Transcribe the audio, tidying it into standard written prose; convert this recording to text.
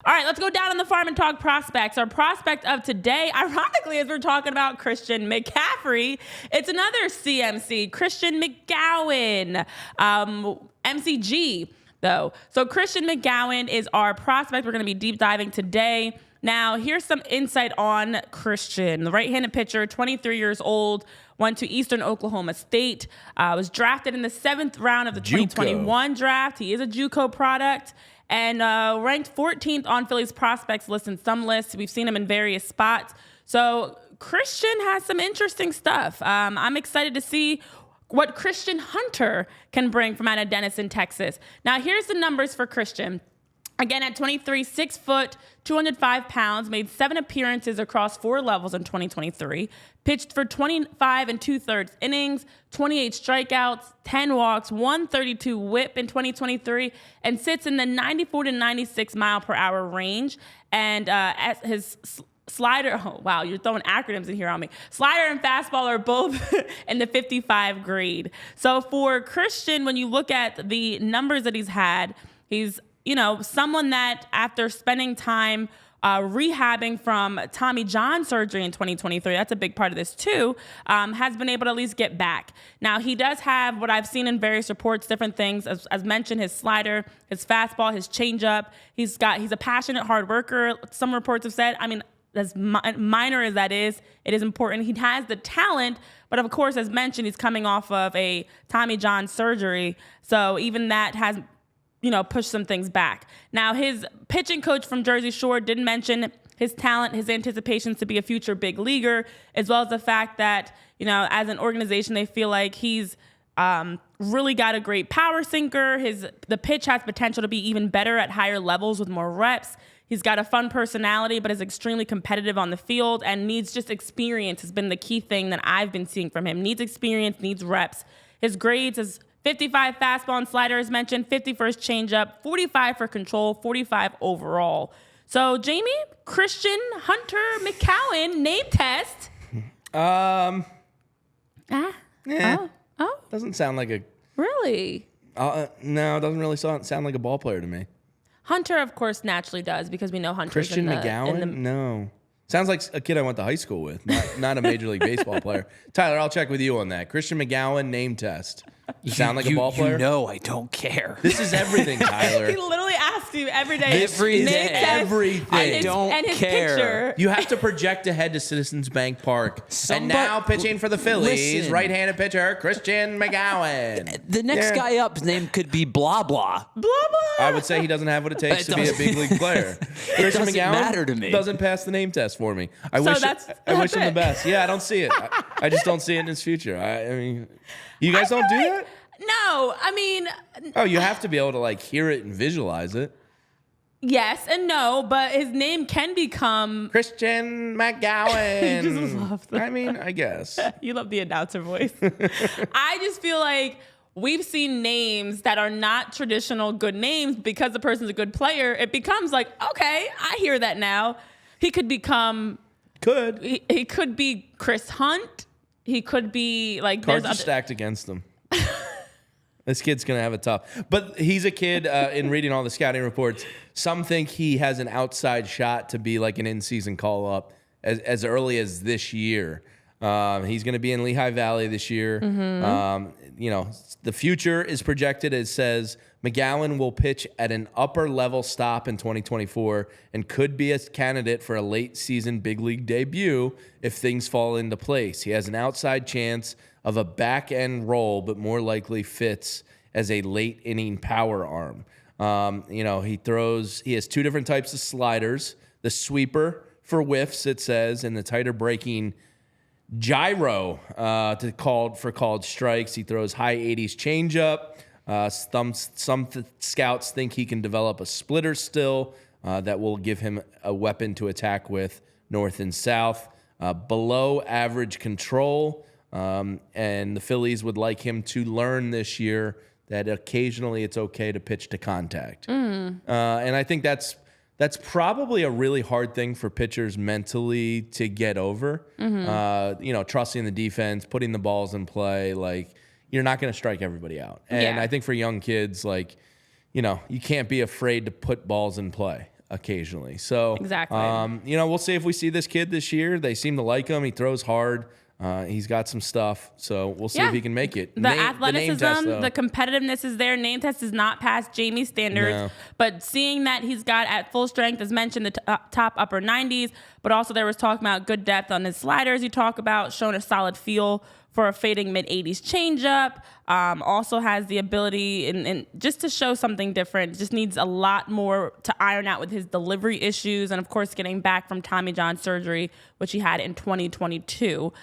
All right, let's go down on the farm and talk prospects. Our prospect of today, ironically, as we're talking about Christian McCaffrey, it's another CMC, Christian McGowan, MCG, though. So Christian McGowan is our prospect we're going to be deep diving today. Now, here's some insight on Christian. The right-handed pitcher, 23 years old, went to Eastern Oklahoma State, was drafted in the 7th round of the 2021 draft. He is a JUCO product. And ranked 14th on Phillies prospects list in some lists. We've seen him in various spots. So Christian has some interesting stuff. I'm excited to see what Christian Hunter can bring from out of Denison, Texas. Now, here's the numbers for Christian. Again, at 23, 6 foot, 205 pounds, made 7 appearances across 4 levels in 2023, pitched for 25 2/3 innings, 28 strikeouts, 10 walks, 132 whip in 2023, and sits in the 94 to 96 mile per hour range. And at his slider, oh, wow, you're throwing acronyms in here on me. Slider and fastball are both in the 55 grade. So for Christian, when you look at the numbers that he's had, he's someone that after spending time rehabbing from Tommy John surgery in 2023, that's a big part of this too, has been able to at least get back. Now, he does have what I've seen in various reports, different things, as mentioned, his slider, his fastball, his changeup. He's a passionate hard worker. Some reports have said, as minor as that is, it is important. He has the talent, but of course, as mentioned, he's coming off of a Tommy John surgery. So even that has push some things back. Now, his pitching coach from Jersey Shore did mention his talent, his anticipations to be a future big leaguer, as well as the fact that, as an organization, they feel like he's really got a great power sinker. The pitch has potential to be even better at higher levels with more reps. He's got a fun personality, but is extremely competitive on the field and needs just experience has been the key thing that I've been seeing from him. Needs experience, needs reps. His grades is 55 fastball and slider, as mentioned, 50 for his changeup, 45 for control, 45 overall. So, Jamie, Christian Hunter McGowan, name test. Doesn't sound like a... Really? No, it doesn't really sound like a ball player to me. Hunter, of course, naturally does because we know Hunter's Christian McGowan? No. Sounds like a kid I went to high school with, not a Major League Baseball player. Tyler, I'll check with you on that. Christian McGowan, name test. Sound like a ball player? No, I don't care. This is everything, Tyler. He literally asks you every day. Everything. I don't care. Picture. You have to project ahead to Citizens Bank Park. And now pitching for the Phillies, right-handed pitcher, Christian McGowan. The next guy up's name could be blah, blah. Blah, blah. I would say he doesn't have what it takes to be a big league player. Christian doesn't McGowan matter to me. Doesn't pass the name test for me. I wish him the best. Yeah, I don't see it. I just don't see it in his future. I mean, you guys don't do that? No, Oh, you have to be able to hear it and visualize it. Yes and no, but his name can become Christian McGowan. You just love that. I guess. You love the announcer voice. I just feel like we've seen names that are not traditional good names because the person's a good player. It becomes like, okay, I hear that now. He could become... He could be Chris Hunt. He could be Cards are stacked against him. This kid's going to have it tough. But he's a kid, in reading all the scouting reports, some think he has an outside shot to be like an in-season call-up as early as this year. He's going to be in Lehigh Valley this year. Mm-hmm. The future is projected, it says, McGowan will pitch at an upper-level stop in 2024 and could be a candidate for a late-season big league debut if things fall into place. He has an outside chance of a back-end role, but more likely fits as a late-inning power arm. He has 2 different types of sliders. The sweeper for whiffs, it says, and the tighter breaking gyro for called strikes. He throws high 80s changeup. Some scouts think he can develop a splitter still that will give him a weapon to attack with north and south. Below average control. And the Phillies would like him to learn this year that occasionally it's okay to pitch to contact. And I think that's probably a really hard thing for pitchers mentally to get over. Mm-hmm. Trusting the defense, putting the balls in play, you're not going to strike everybody out. And I think for young kids, you can't be afraid to put balls in play. occasionally. So Exactly. we'll see if we see this kid this year. They seem to like him. He throws hard. He's got some stuff, so we'll see if he can make it. The athleticism, the competitiveness is there. Name test is not past Jamie's standards, but seeing that he's got at full strength, as mentioned, the top upper 90s, but also there was talking about good depth on his sliders. You talk about showing a solid feel for a fading mid-80s changeup. Also has the ability and just to show something different. Just needs a lot more to iron out with his delivery issues, and of course getting back from Tommy John surgery, which he had in 2022.